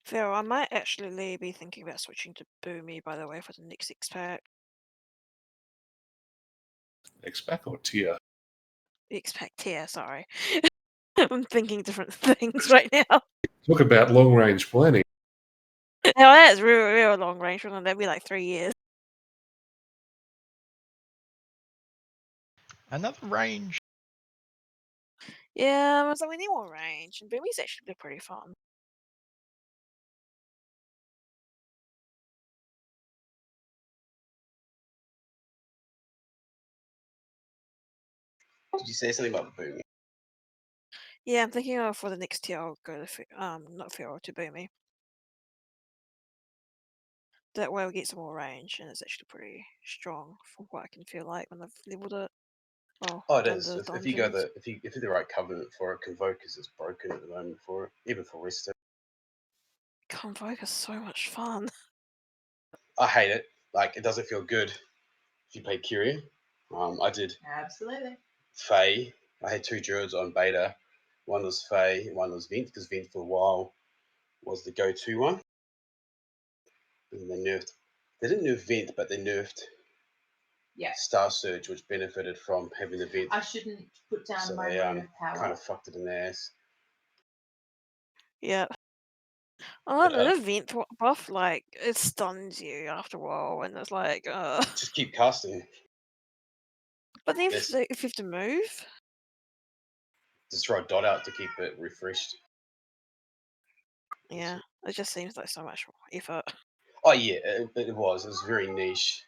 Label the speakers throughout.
Speaker 1: Phil, I might actually be thinking about switching to Boomy, by the way, for the next X-Pack.
Speaker 2: X-Pack or tier?
Speaker 1: X-Pack tier, sorry. I'm thinking different things right now.
Speaker 2: Talk about long-range planning.
Speaker 1: Now that's real long range, wouldn't it? That'd be like 3 years.
Speaker 3: Another range.
Speaker 1: Yeah, so we need more range, and Boomy's actually pretty fun.
Speaker 4: Did you say something about Boomy?
Speaker 1: Yeah, I'm thinking of for the next tier, I'll go to not Phil, to Boomy. That way we get some more range, and it's actually pretty strong from what I can feel like when I've leveled it.
Speaker 4: Oh, it
Speaker 1: done
Speaker 4: is.
Speaker 1: the
Speaker 4: If you go
Speaker 1: dungeons.
Speaker 4: if you do the right covenant for it, Convocus is broken at the moment for it, even for Resto.
Speaker 1: Convoke is so much fun.
Speaker 4: I hate it. Like, it doesn't feel good if you play Kyria. I did
Speaker 5: Absolutely.
Speaker 4: Fae. I had 2 druids on beta. One was Fae, one was Vent, because Vent for a while was the go-to one. And they nerfed. They didn't nerf Vent, but they nerfed Star Surge, which benefited from having the Vent.
Speaker 5: I shouldn't put down
Speaker 4: So
Speaker 5: my
Speaker 4: they
Speaker 5: moment of power.
Speaker 4: kind of fucked it in the ass.
Speaker 1: Yeah. Oh, the event buff, like, it stuns you after a while, and it's like,
Speaker 4: Just keep casting.
Speaker 1: But then
Speaker 4: Yes.
Speaker 1: if you have to move,
Speaker 4: Just throw a dot out to keep it refreshed.
Speaker 1: yeah, it just seems like so much effort.
Speaker 4: Oh yeah, it was. It was very niche.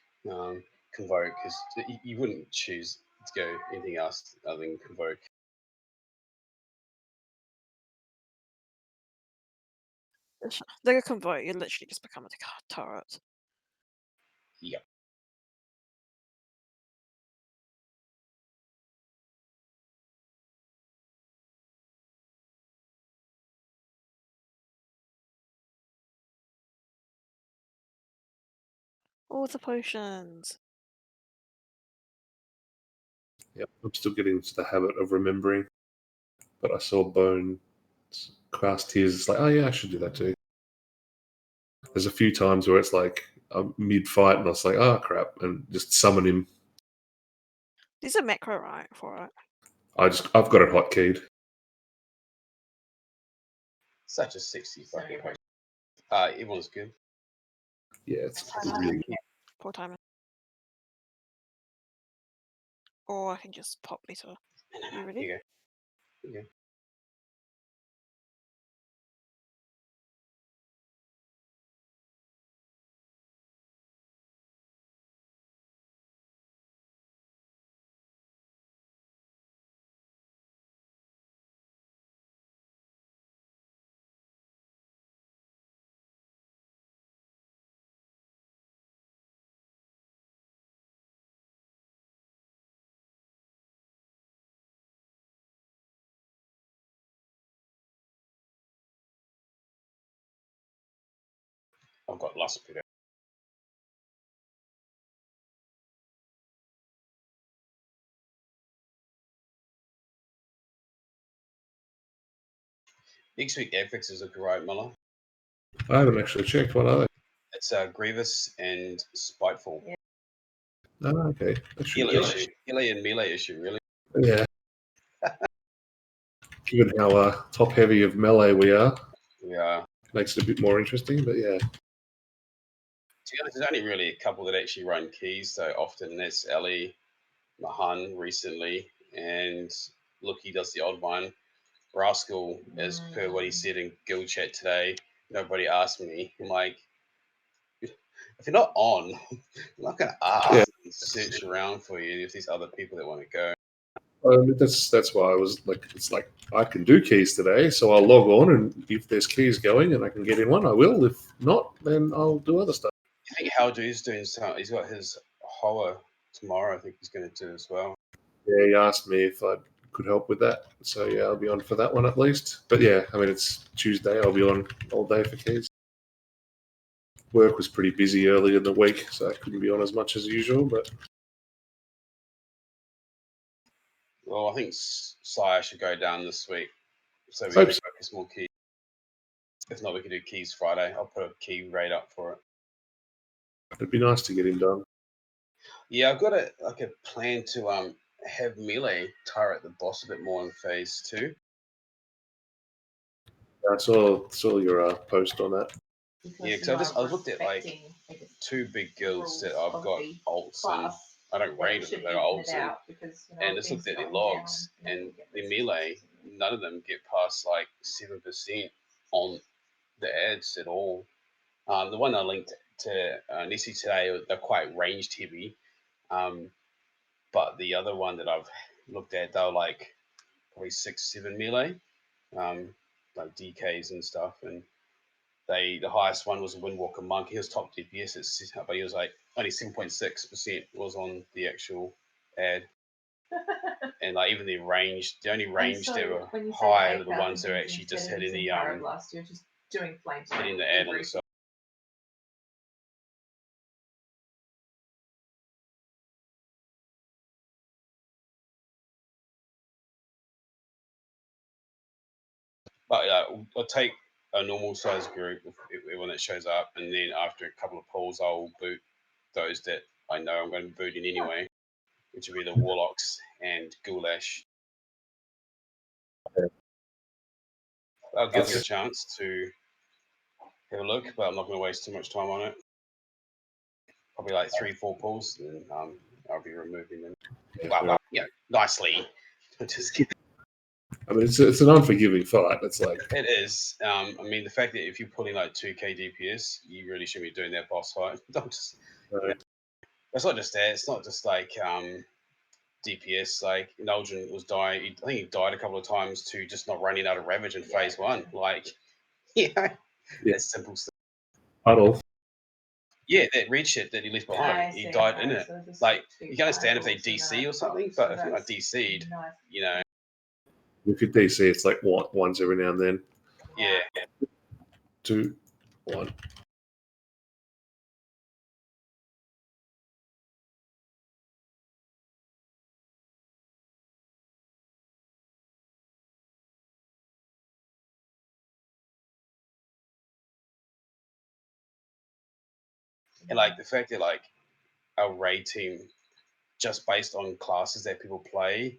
Speaker 4: Convoke, because you wouldn't choose to go anything else other than Convoke.
Speaker 1: Like a Convoke, you literally just become a turret.
Speaker 4: Yep.
Speaker 1: All the potions.
Speaker 2: Yep, I'm still getting into the habit of remembering. But I saw Bone cast Tears. It's like, oh yeah, I should do that too. There's a few times where it's like I'm mid-fight and I was like, oh crap, and just summon him.
Speaker 1: There's a macro, right, for it.
Speaker 2: I've got it hotkeyed.
Speaker 4: Such a sexy fucking potion. Everyone's good.
Speaker 2: Yeah, it's really good.
Speaker 1: Poor timer. Or I can just pop meter. You ready?
Speaker 4: Here you go. I've got lust pick. Next week affixes look right, Miller.
Speaker 2: I haven't actually checked. What are they?
Speaker 4: It's Grievous and Spiteful.
Speaker 5: Yeah.
Speaker 2: Oh, okay.
Speaker 4: Melee and melee issue, really.
Speaker 2: Yeah. Given how top heavy of melee we are, makes it a bit more interesting. But yeah.
Speaker 4: To be honest, there's only really a couple that actually run keys. So often that's Ellie, Mahan recently, and Lucky does the odd one. Rascal, as per what he said in guild chat today, nobody asked me. I'm like, if you're not on, I'm not going to ask and search around for you if there's other people that want to go.
Speaker 2: That's why I was like, it's like I can do keys today, so I'll log on, and if there's keys going and I can get in one, I will. If not, then I'll do other stuff.
Speaker 4: I think Howdu's doing something. He's got his Hoa tomorrow. I think he's going to do as well.
Speaker 2: Yeah, he asked me if I could help with that, so yeah, I'll be on for that one at least. But yeah, I mean, it's Tuesday. I'll be on all day for keys. Work was pretty busy earlier in the week, so I couldn't be on as much as usual. But
Speaker 4: well, I think Sire should go down this week, so we
Speaker 2: Hope
Speaker 4: can
Speaker 2: so.
Speaker 4: focus more keys. If not, we could do keys Friday. I'll put a key raid up for it.
Speaker 2: It'd be nice to get him done.
Speaker 4: Yeah, I've got a plan to have melee turret the boss a bit more in phase 2.
Speaker 2: I saw your post on that.
Speaker 4: Yeah, because I looked at like 2 big guilds that I've got alts and I don't raid them, but they're alts and just looked at their logs and the melee, none of them get past like 7% on the ads at all. The one I linked to Nessie today, they're quite ranged heavy. But the other one that I've looked at, they're like probably 6-7 melee, like DKs and stuff. And the highest one was a Windwalker Monk. He was top DPS but he was like only 7.6% was on the actual ad. And like even the only range
Speaker 3: so
Speaker 4: that were
Speaker 3: when you say
Speaker 4: high are the
Speaker 3: 8,000
Speaker 4: ones that are actually just hitting the
Speaker 3: Pyroblast, you're just doing flames.
Speaker 4: hitting the ad on the side. But I'll take a normal size group of everyone that shows up, and then after a couple of pulls, I'll boot those that I know I'm going to be booting anyway, which will be the Warlocks and Goulash. I'll give them a chance to have a look, but I'm not going to waste too much time on it. Probably like 3-4 pulls, and I'll be removing them. Well, nicely. Just kidding.
Speaker 2: I mean, it's an unforgiving fight. It's like
Speaker 4: It is. I mean, the fact that if you're pulling like 2k DPS, you really shouldn't be doing that boss fight. Don't just, you know, it's not just that. It's not just like DPS. Like Nulgen was dying. I think he died a couple of times to just not running out of Ravage in phase 1. Like,
Speaker 2: Yeah.
Speaker 4: that's simple stuff.
Speaker 2: Puddle.
Speaker 4: Yeah, that red shit that he left behind, he died in it.
Speaker 3: So
Speaker 4: Like, you can understand if they DC or something, but if you're not DC'd, you know,
Speaker 2: If you DC, it's like ones every now and then.
Speaker 4: yeah.
Speaker 2: 2, 1.
Speaker 4: And like the fact that like our raid team, just based on classes that people play,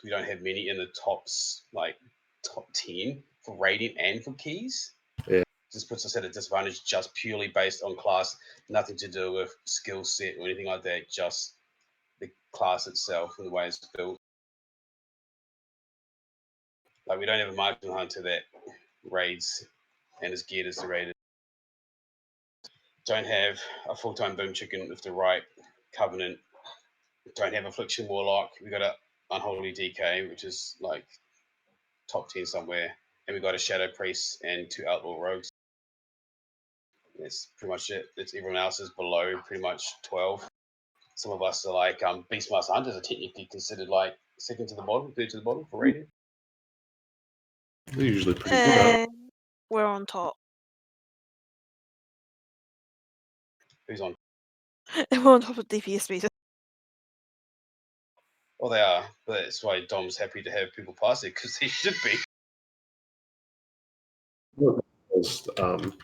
Speaker 4: we don't have many in the tops, like top 10 for raiding and for keys.
Speaker 2: Yeah.
Speaker 4: Just puts us at a disadvantage just purely based on class, nothing to do with skill set or anything like that, just the class itself and the way it's built. Like we don't have a marksman hunter that raids and is geared as the raider. Don't have a full-time boom chicken with the right covenant. Don't have affliction warlock. We got a unholy DK, which is like top 10 somewhere, and we got a shadow priest and 2 outlaw rogues. That's pretty much it. It's everyone else is below pretty much 12. Some of us are like Beastmaster Hunters are technically considered like second to the bottom, third to the bottom for rating.
Speaker 2: They're usually pretty good, aren't
Speaker 1: And we're on top.
Speaker 4: Who's on?
Speaker 1: And we're on top of DPS meters.
Speaker 4: Well, they are, but that's why Dom's happy to have people pass it because they should be.
Speaker 2: they? Was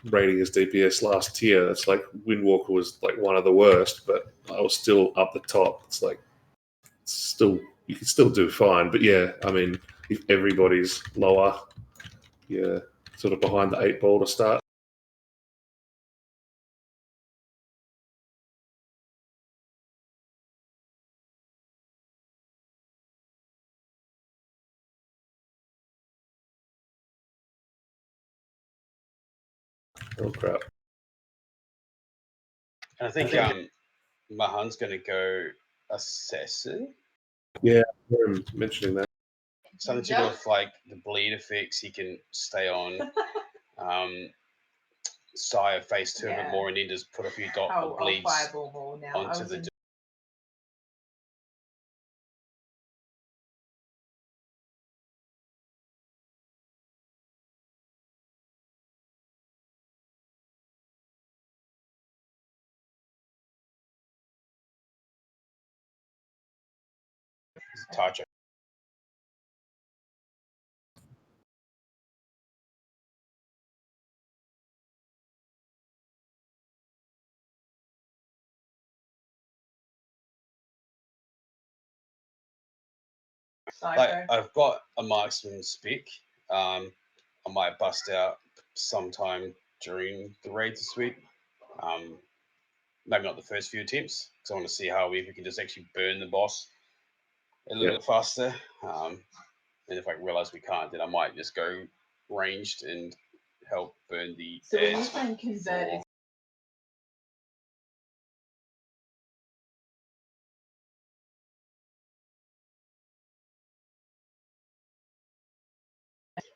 Speaker 2: rating as DPS last year. It's like Windwalker was like one of the worst, but I was still up the top. It's like still you can still do fine, but yeah, I mean, if everybody's lower, yeah, sort of behind the 8 ball to start. Oh crap!
Speaker 4: And I think Mahan's going to go assassin.
Speaker 2: Yeah, I heard him mentioning that.
Speaker 4: Something to do with like the bleed effects. He can stay on Sire phase 2 a bit more, and then just put a few dot bleeds onto the. Target. I've got a marksman spec. I might bust out sometime during the raid this week. Maybe not the first few attempts, because I want to see how we can just actually burn the boss a little bit faster. And if I realize we can't, then I might just go ranged and help burn the
Speaker 3: So when you're
Speaker 4: ads
Speaker 3: saying convert,
Speaker 4: for-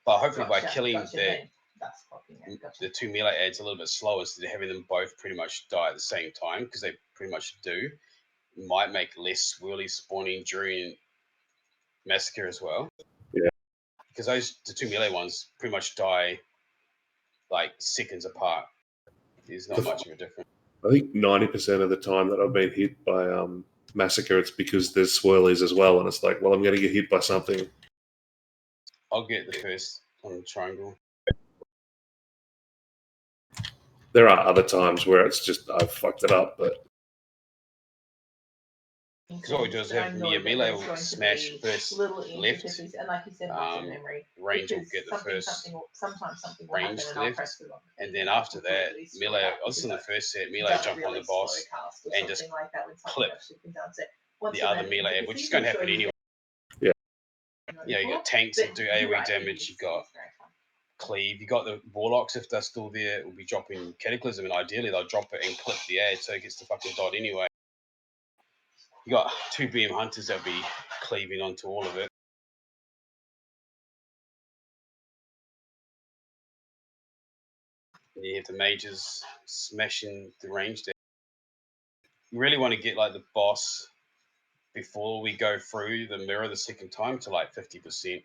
Speaker 4: But hopefully by killing the two melee ads a little bit slower, instead of having them both pretty much die at the same time, because they pretty much do, might make less swirly spawning during Massacre as well.
Speaker 2: Yeah.
Speaker 4: Because the two melee ones pretty much die like seconds apart. There's not much of a difference.
Speaker 2: I think 90% of the time that I've been hit by Massacre, it's because there's swirlies as well, and it's like, well, I'm going to get hit by something.
Speaker 4: I'll get the first on the triangle.
Speaker 2: There are other times where it's just I've fucked it up, but
Speaker 4: because what we do is have melee will smash first left,
Speaker 3: and like you said, memory.
Speaker 4: range will get the first range left, and then after that, melee, also in the first set, melee jump on the boss and just clip the other melee, which is going to happen anyway.
Speaker 2: Yeah.
Speaker 4: You know, you got tanks that do AoE damage, you got cleave, you got the warlocks, if they're still there, will be dropping cataclysm, and ideally they'll drop it and clip the ad so it gets the fucking dot anyway. You got two BM hunters that'll be cleaving onto all of it. And you have the mages smashing the range there. You really want to get like the boss before we go through the mirror the second time to like 50%,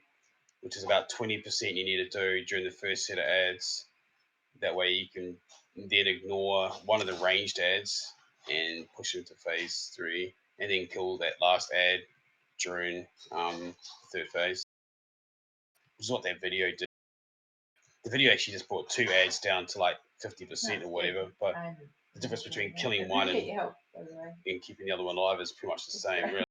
Speaker 4: which is about 20% you need to do during the first set of ads. That way you can then ignore one of the ranged ads and push into phase 3, and then kill that last ad during the third phase. Which is what that video did. The video actually just brought two ads down to like 50% or whatever, but the difference between killing one and keeping the other one alive is pretty much the same, really.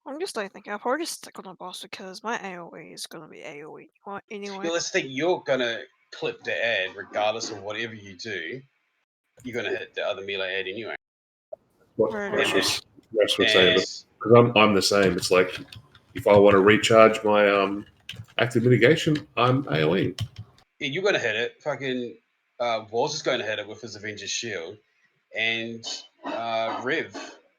Speaker 1: I'm just like thinking I'll probably just stick on the boss because my AoE is gonna be AoE anyway.
Speaker 4: Well, let's think you're gonna clip the ad regardless of whatever you do. You're gonna hit the other melee ad anyway.
Speaker 2: what
Speaker 1: Right.
Speaker 2: Rush was saying,
Speaker 4: And
Speaker 2: because I'm the same. It's like if I want to recharge my active mitigation, I'm AoE.
Speaker 4: yeah, you're gonna hit it. Fucking Waz is going to hit it with his Avengers Shield, and Rev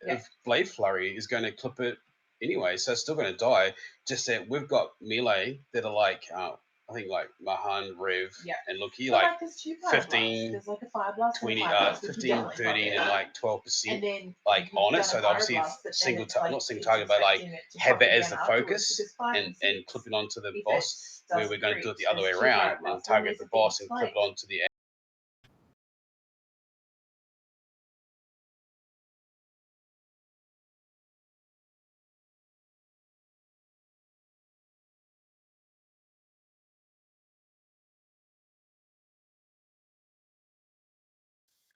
Speaker 4: of Blade Flurry is going to clip it anyway, so it's still going to die. Just that we've got melee that are like I think like Mahan, Rev, and Loki, like 15, 20, 15, 13, and like 12%, like on it. So they obviously not single target, but like have it as the focus and clip it onto the boss. Where we're going to do it the other way around and target the boss and clip it onto the.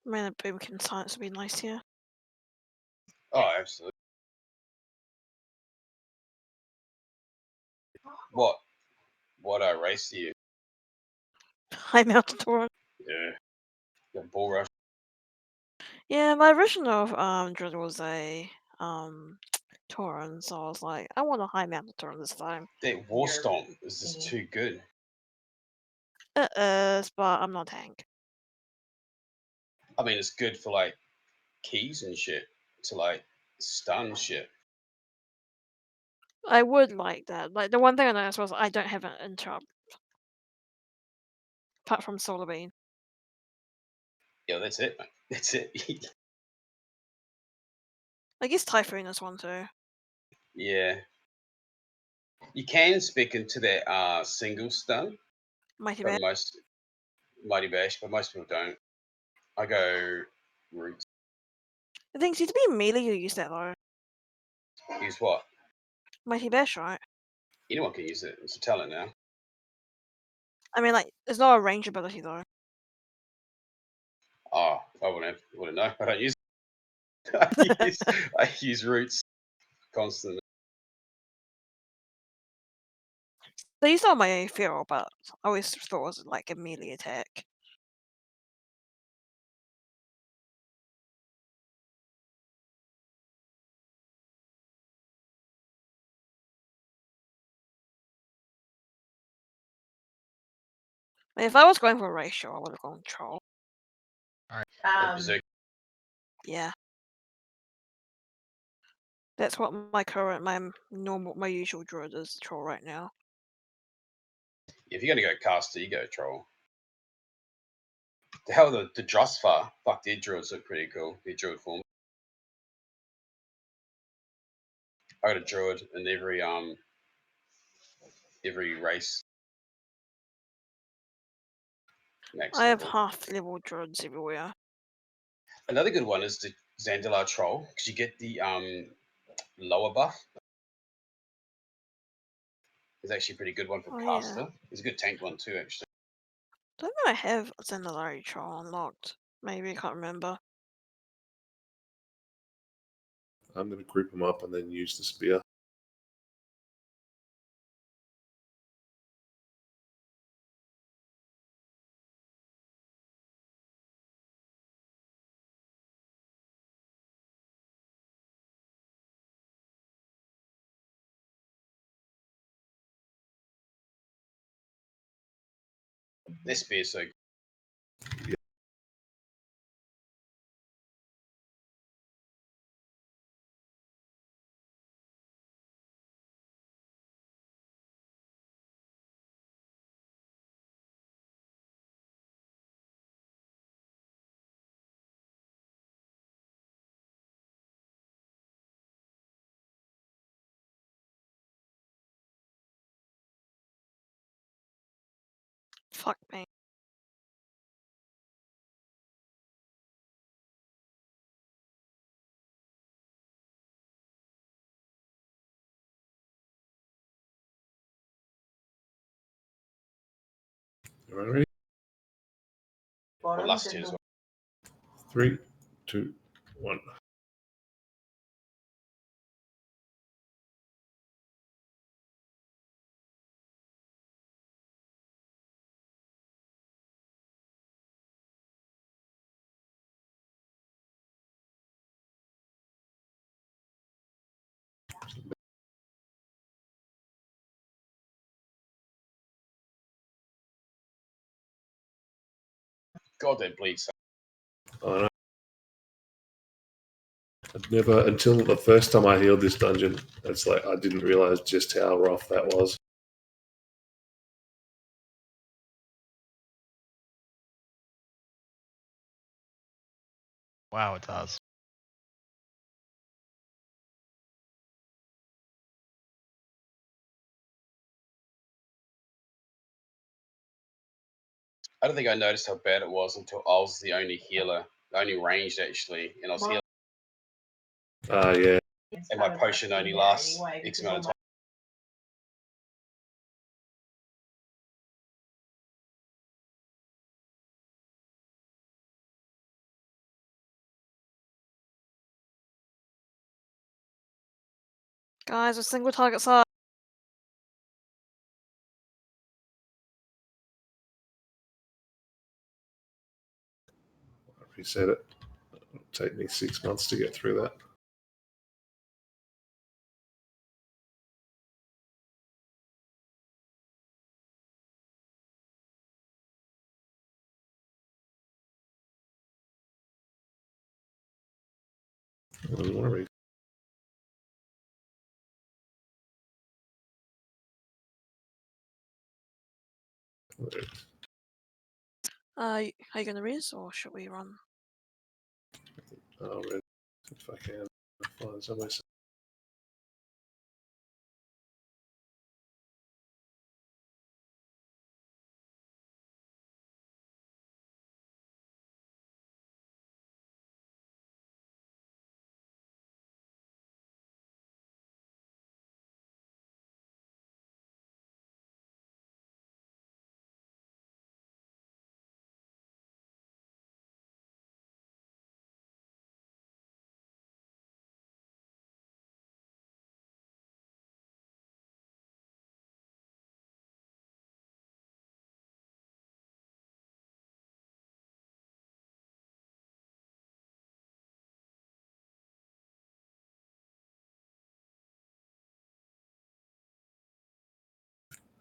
Speaker 1: Man, a boomkin science would be nice here.
Speaker 4: Oh, absolutely. What race do you?
Speaker 1: High mountain torrent.
Speaker 4: Yeah. The bull rush.
Speaker 1: Yeah, my original dread was a Tauren, so I was like, I want a high mountain Tauren this time.
Speaker 4: That war stomp is just too good.
Speaker 1: It is, but I'm not tank.
Speaker 4: I mean, it's good for like keys and shit to like stun shit.
Speaker 1: I would like that. Like the one thing I noticed was I don't have an interrupt. Apart from Solar Beam.
Speaker 4: Yeah, that's it, mate. That's it.
Speaker 1: I guess Typhoon is one too.
Speaker 4: Yeah. You can spec into that single stun,
Speaker 1: Mighty
Speaker 4: but
Speaker 1: Bash.
Speaker 4: most Mighty Bash, but most people don't. I go Roots.
Speaker 1: The thing seems to be melee you use that though.
Speaker 4: Use what?
Speaker 1: Mighty Bash, right?
Speaker 4: Anyone can use it. It's a talent now.
Speaker 1: I mean, like, it's not a range ability though.
Speaker 4: Oh, I wouldn't know. I don't use it. I use Roots constantly.
Speaker 1: They use it on my feral, but I always thought it was like a melee attack. I mean, if I was going for a ratio, I would have gone Troll.
Speaker 4: Or
Speaker 3: Um,
Speaker 4: Berserk.
Speaker 1: Yeah. That's what my usual druid is, Troll right now.
Speaker 4: If you're gonna go caster, you go Troll. The hell, the Drosvar. Fuck, their druids look pretty cool. Their druid form. I got a druid in every race. Max
Speaker 1: I have
Speaker 4: level.
Speaker 1: half-level druids everywhere.
Speaker 4: Another good one is the Zandalar Troll, because you get the lower buff. It's actually a pretty good one for
Speaker 1: Oh
Speaker 4: caster.
Speaker 1: yeah.
Speaker 4: It's a good tank one too, actually.
Speaker 1: Don't know I have Zandalari Troll unlocked. Maybe, I can't remember.
Speaker 2: I'm going to group them up and then use the spear.
Speaker 4: This spear is so
Speaker 2: Yeah.
Speaker 1: Fuck me.
Speaker 2: Everyone ready?
Speaker 3: bottom
Speaker 4: last
Speaker 3: then
Speaker 4: year as
Speaker 3: the
Speaker 4: well.
Speaker 2: 3, 2, 1.
Speaker 4: God, that bleeds.
Speaker 2: Oh, no. I'd never, until the first time I healed this dungeon, it's like I didn't realize just how rough that was.
Speaker 5: Wow, it does.
Speaker 4: I don't think I noticed how bad it was until I was the only healer, the only ranged actually, and I was healing.
Speaker 2: Yeah.
Speaker 4: And my potion only lasts X amount of time.
Speaker 1: Guys, a single target side.
Speaker 2: I reset it. It'll take me 6 months to get through that. I don't want to read.
Speaker 1: Are you gonna res or should we run?
Speaker 2: I'll read if I can. Find somewhere.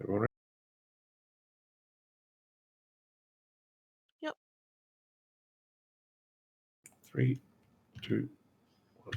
Speaker 2: Everyone ready?
Speaker 1: Yep.
Speaker 2: 3, 2, 1.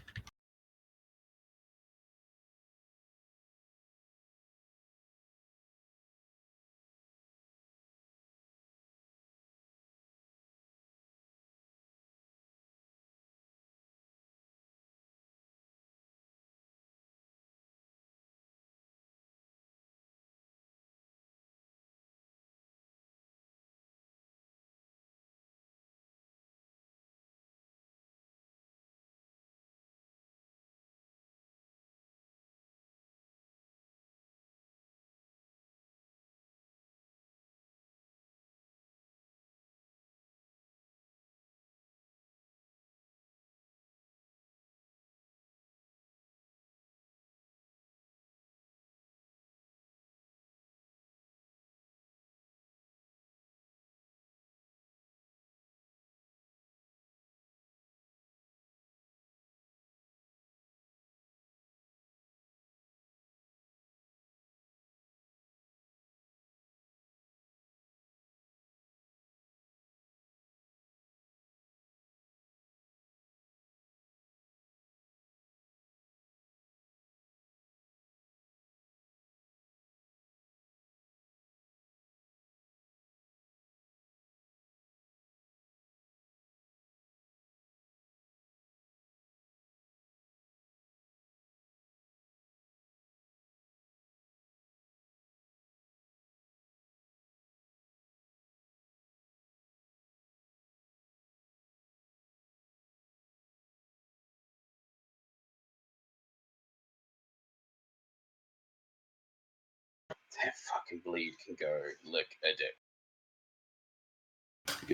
Speaker 4: That fucking bleed can go lick a dick.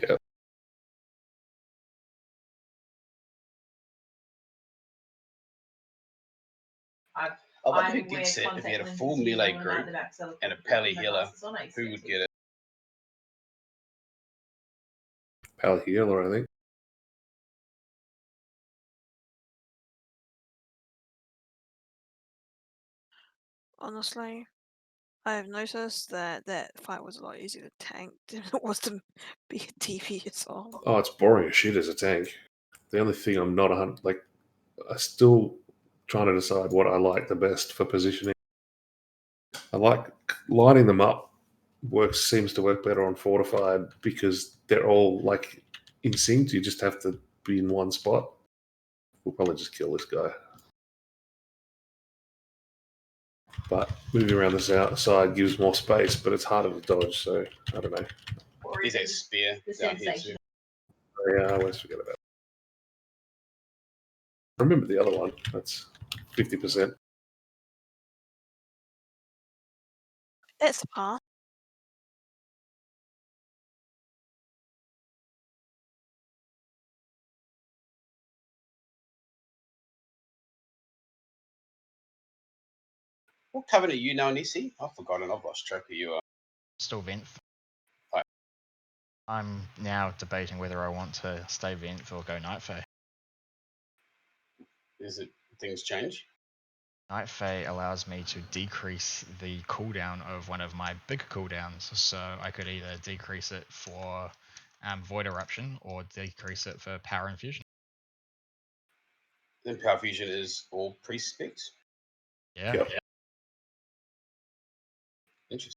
Speaker 2: Yeah.
Speaker 4: I wonder who gets it if you had a full melee group and a pally healer. Who would get it?
Speaker 2: Pal healer, I think.
Speaker 1: Honestly, I have noticed that that fight was a lot easier to tank than it was to be a TV assault.
Speaker 2: Oh, it's boring as shit as a tank. The only thing I'm not like, I still trying to decide what I like the best for positioning. I like lining them up. Seems to work better on fortified because they're all like in sync. You just have to be in one spot. We'll probably just kill this guy. But moving around the side gives more space, but it's harder to dodge. So I don't know.
Speaker 4: He's that spear down here too.
Speaker 2: Yeah, I always forget about it. Remember the other one. That's 50%.
Speaker 1: It's fast.
Speaker 4: What covenant are you now, Nisi? I've forgotten. I've lost track of you.
Speaker 3: Still vent.
Speaker 4: Right.
Speaker 3: I'm now debating whether I want to stay vent or go Night Fae.
Speaker 4: Is it things change?
Speaker 3: Night Fae allows me to decrease the cooldown of one of my big cooldowns, so I could either decrease it for Void Eruption or decrease it for Power Infusion.
Speaker 4: Then Power Fusion is all priest specs.
Speaker 3: Yeah.
Speaker 2: Yep.
Speaker 4: Interesting.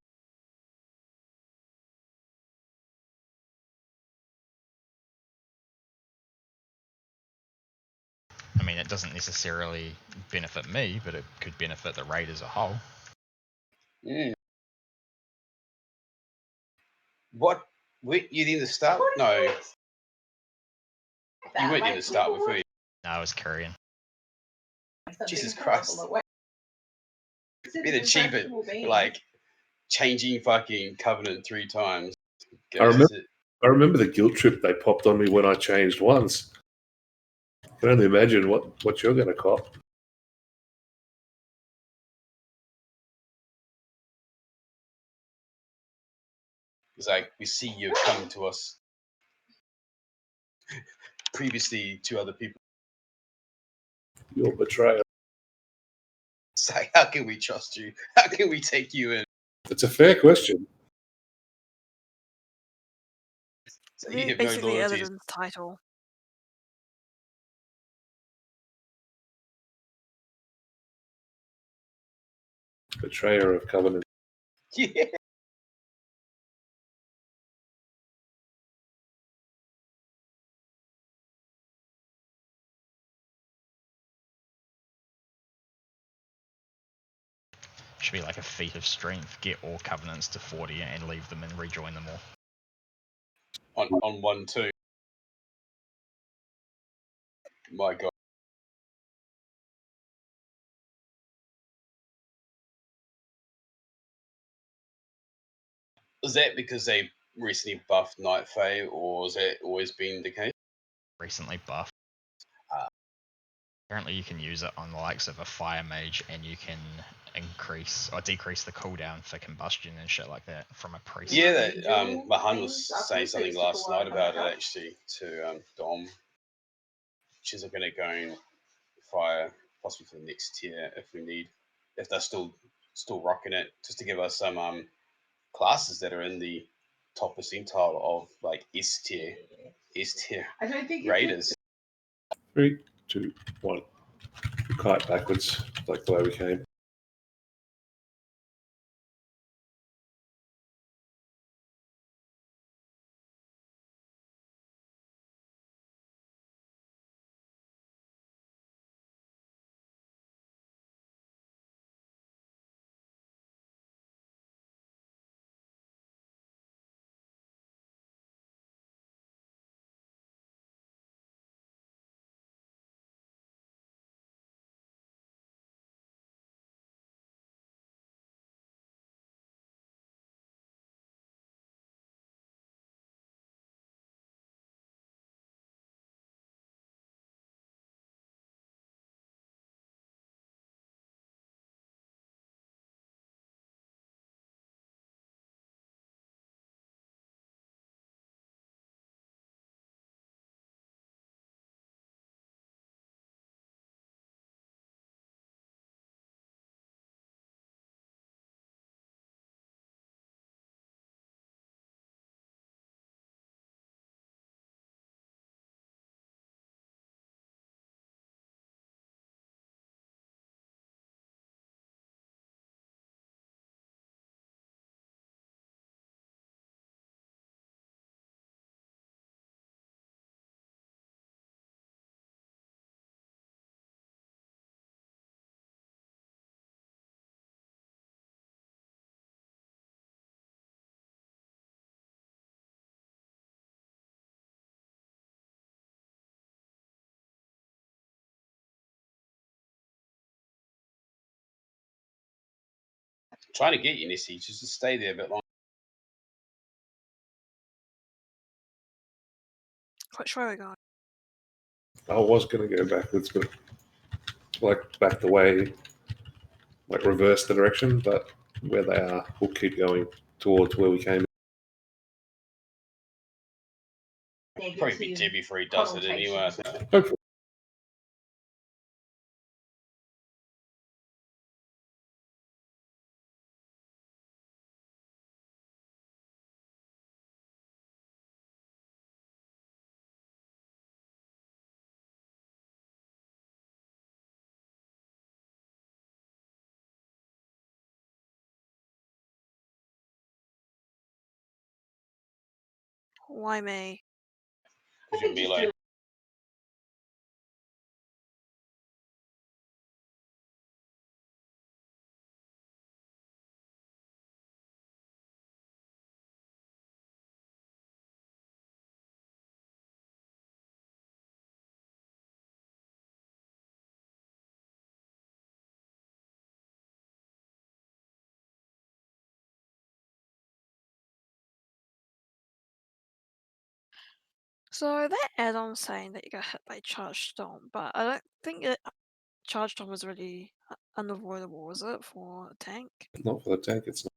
Speaker 3: I mean, it doesn't necessarily benefit me, but it could benefit the raid as a whole.
Speaker 4: Mm. What? Wait, you didn't start? No. You weren't in the start with who?
Speaker 3: No, I was Korean.
Speaker 4: Jesus Christ. Bit cheap at like changing fucking Covenant 3 times.
Speaker 2: I remember the guilt trip they popped on me when I changed once. I can only imagine what you're going to cop.
Speaker 4: It's like, we see you coming to us. Previously, to other people.
Speaker 2: Your betrayal.
Speaker 4: It's like, how can we trust you? How can we take you in?
Speaker 2: It's a fair question.
Speaker 4: So you have no
Speaker 1: Basically,
Speaker 4: loyalties.
Speaker 1: Illidan's title.
Speaker 2: Betrayer of Covenant.
Speaker 4: Yeah.
Speaker 3: Should be like a feat of strength. Get all covenants to 40 and leave them and rejoin them all.
Speaker 4: On 1-2. My God. Was that because they recently buffed Night Fae, or has that always been the case?
Speaker 3: Recently buffed. Apparently you can use it on the likes of a fire mage, and you can increase or decrease the cooldown for combustion and shit like that from a priest.
Speaker 4: Yeah, that Mahan was saying something last night about it actually to Dom. She's going to go and fire possibly for the next tier if they're still rocking it, just to give us some classes that are in the top percentile of like S tier raiders.
Speaker 2: 3, 2, 1. Kite backwards, like the way we came.
Speaker 4: Trying to get you, Nissi, just to stay there a bit longer.
Speaker 1: Which way we going?
Speaker 2: I was going to go backwards, but like back the way, like reverse the direction, but where they are, we'll keep going towards where we came.
Speaker 4: Probably be dead before he does it anyway.
Speaker 2: Hopefully.
Speaker 1: Why me?
Speaker 4: Because you're melee.
Speaker 1: So that add-on saying that you got hit by charged storm, but I don't think charged storm was really unavoidable, was it, for a tank?
Speaker 2: Not for the tank, it's not.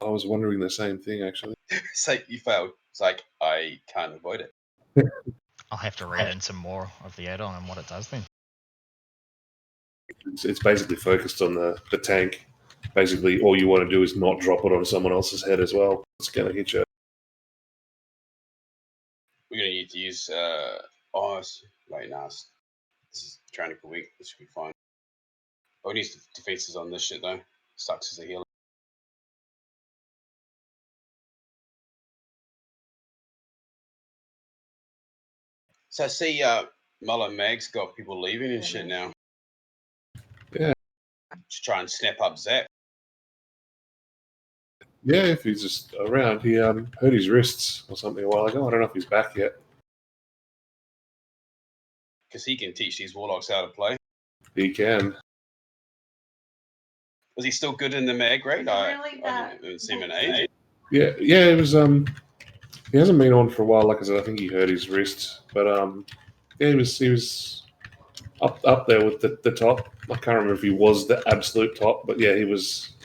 Speaker 2: I was wondering the same thing, actually.
Speaker 4: Say you failed. It's like, I can't avoid it.
Speaker 3: I'll have to read into more of the add-on and what it does then.
Speaker 2: It's basically focused on the tank. Basically, all you want to do is not drop it on someone else's head as well. It's going to hit you.
Speaker 4: We're going to need to use, wait, no, this is Tyrannical Week. This should be fine. Oh, we need defenses on this shit, though. Sucks as a healer. So I see Muller Mag's got people leaving and shit now.
Speaker 2: Yeah.
Speaker 4: To try and snap up Zap.
Speaker 2: Yeah, if he's just around. He hurt his wrists or something a while ago. I don't know if he's back yet.
Speaker 4: Because he can teach these Warlocks how to play.
Speaker 2: He can.
Speaker 4: Was he still good in the mag raid? I didn't see him in age.
Speaker 2: Yeah, it was. He hasn't been on for a while. Like I said, I think he hurt his wrist, but yeah, he was up there with the top. I can't remember if he was the absolute top, but yeah, he was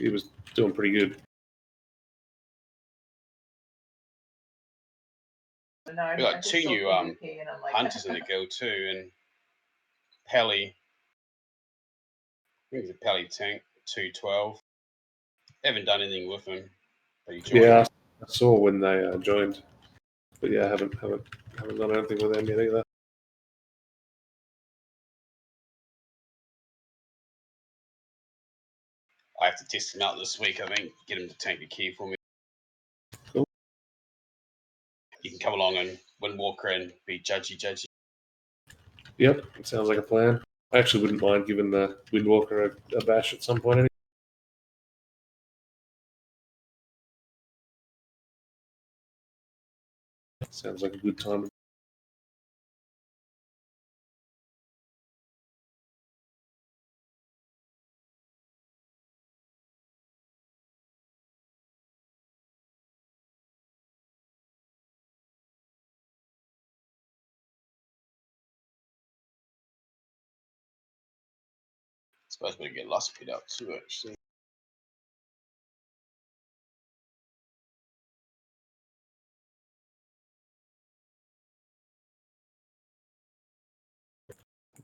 Speaker 2: doing pretty good.
Speaker 4: We got two new hunters in the guild too, and Pally. I think it's a Pally tank 212. Haven't done anything with him, but he joined.
Speaker 2: Yeah, I saw when they joined, but yeah, I haven't done anything with them yet either.
Speaker 4: I have to test him out this week. I think get him to tank the key for me.
Speaker 2: Cool.
Speaker 4: You can come along and win Walker and be judgy.
Speaker 2: Yep, it sounds like a plan. I actually wouldn't mind giving the Windwalker a bash at some point. Anyway. Sounds like a good time.
Speaker 4: I suppose we get Lust Pit up too, actually.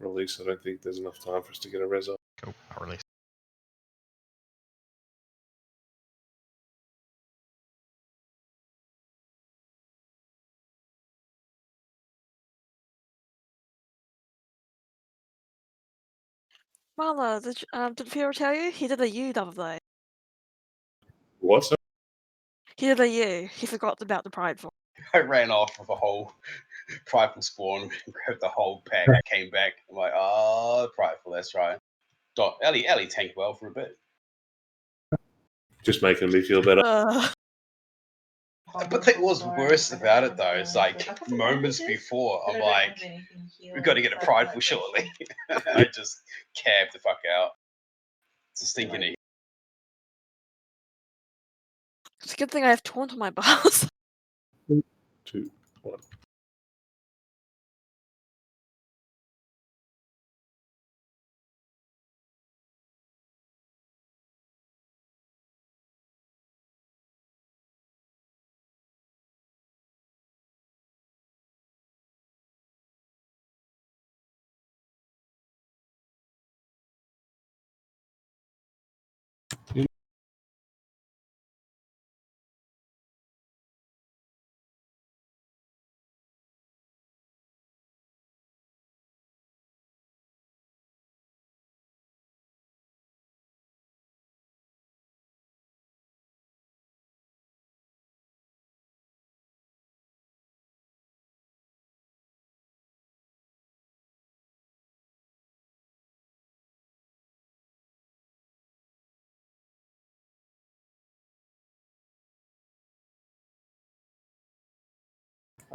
Speaker 2: Release. I don't think there's enough time for us to get a res up.
Speaker 3: Cool, I'll release.
Speaker 1: Marla, did Fiora tell you? He did a U the other day.
Speaker 2: What's up?
Speaker 1: He did a U. He forgot about the Prideful.
Speaker 4: I ran off with a whole Prideful spawn, grabbed the whole pack, came back. I'm like, oh, Prideful, that's right. Ellie tanked well for a bit.
Speaker 2: Just making me feel better.
Speaker 4: But the thing was worse about it though, it's like moments before, I'm like, we've got to get a Prideful shortly. I just cabbed the fuck out. It's a stinking E.
Speaker 1: It's a good thing I have taunt on my bars.
Speaker 2: 2, 1.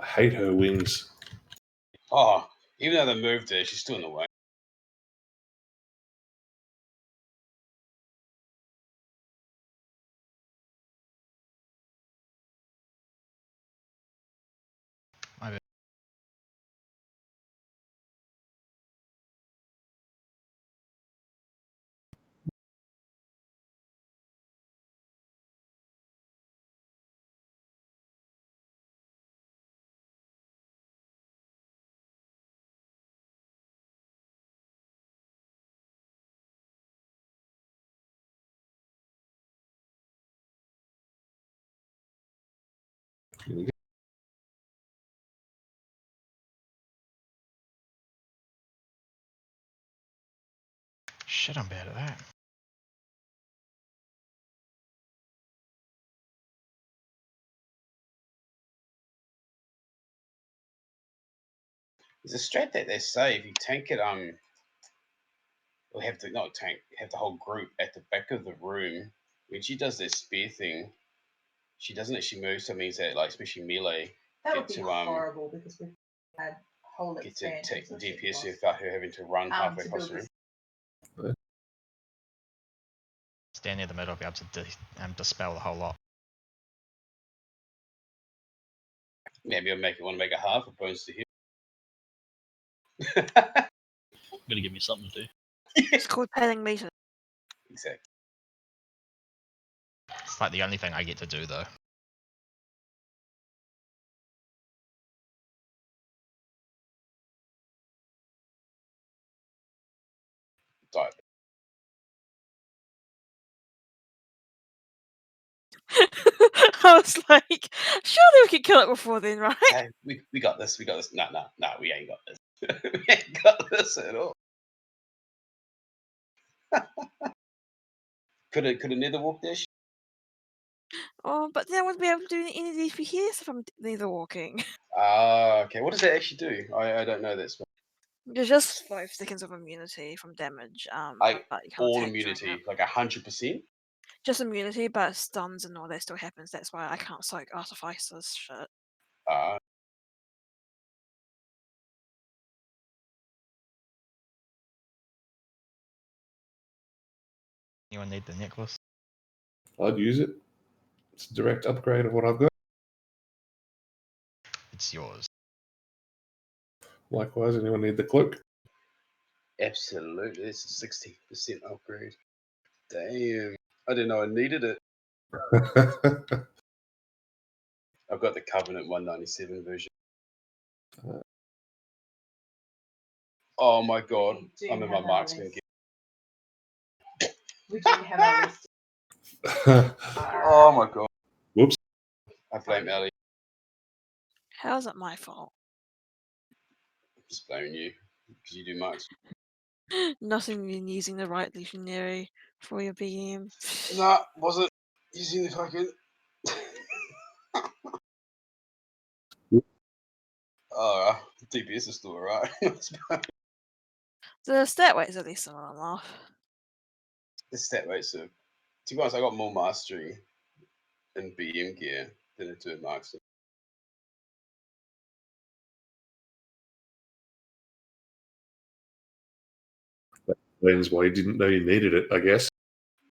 Speaker 2: I hate her wings.
Speaker 4: Oh, even though they moved her, she's still in the way.
Speaker 3: My bad. Shit, I'm bad at that.
Speaker 4: There's a strat that they say if you tank it, we'll have to not tank, have the whole group at the back of the room. When she does this spear thing, she doesn't actually move, so it means that, like, especially melee,
Speaker 5: That
Speaker 4: get
Speaker 5: would be
Speaker 4: to
Speaker 5: horrible because we had whole
Speaker 4: get to take
Speaker 5: expansions of
Speaker 4: DPS
Speaker 5: Shit
Speaker 4: without her having to run halfway
Speaker 5: to
Speaker 4: across
Speaker 5: build
Speaker 4: the room.
Speaker 5: this.
Speaker 3: Stand near the middle, be able to dispel the whole lot.
Speaker 4: Maybe I'll want to make it hard for bones to heal.
Speaker 6: Gonna give me something to do.
Speaker 1: It's called padding meter.
Speaker 4: Exactly.
Speaker 3: It's like the only thing I get to do though.
Speaker 4: Die.
Speaker 1: I was like, surely we could kill it before then, right?
Speaker 4: Hey, we got this. We got this. Nah, we ain't got this. We ain't got this at all. Could a nether walk there?
Speaker 1: Oh, but then I wouldn't be able to do any DPS if I'm neither walking.
Speaker 4: Okay. What does that actually do? I don't know this one.
Speaker 1: There's just 5 seconds of immunity from damage.
Speaker 4: Like
Speaker 1: but you can't
Speaker 4: all
Speaker 1: attack during
Speaker 4: immunity,
Speaker 1: it.
Speaker 4: like 100%.
Speaker 1: Just immunity, but stuns and all that still happens. That's why I can't soak artificers shit.
Speaker 3: Anyone need the necklace?
Speaker 2: I'd use it. It's a direct upgrade of what I've got.
Speaker 3: It's yours.
Speaker 2: Likewise, anyone need the cloak?
Speaker 4: Absolutely. It's a 60% upgrade. Damn. I didn't know I needed it. I've got the Covenant 197 version. Oh my god. I'm in my marksman gear.
Speaker 5: We do have our list.
Speaker 4: Oh my god.
Speaker 2: Whoops.
Speaker 4: I blame Ellie.
Speaker 1: How is it my fault?
Speaker 4: I'm just blaming you because you do marks.
Speaker 1: Nothing in using the right legionary for your BM.
Speaker 4: Nah, wasn't using the fucking. DPS is still alright.
Speaker 1: The stat weight is at least similar enough.
Speaker 4: The stat rate, so to be honest, I got more mastery in BM gear than I do in marksman.
Speaker 2: That explains why you didn't know you needed it, I guess.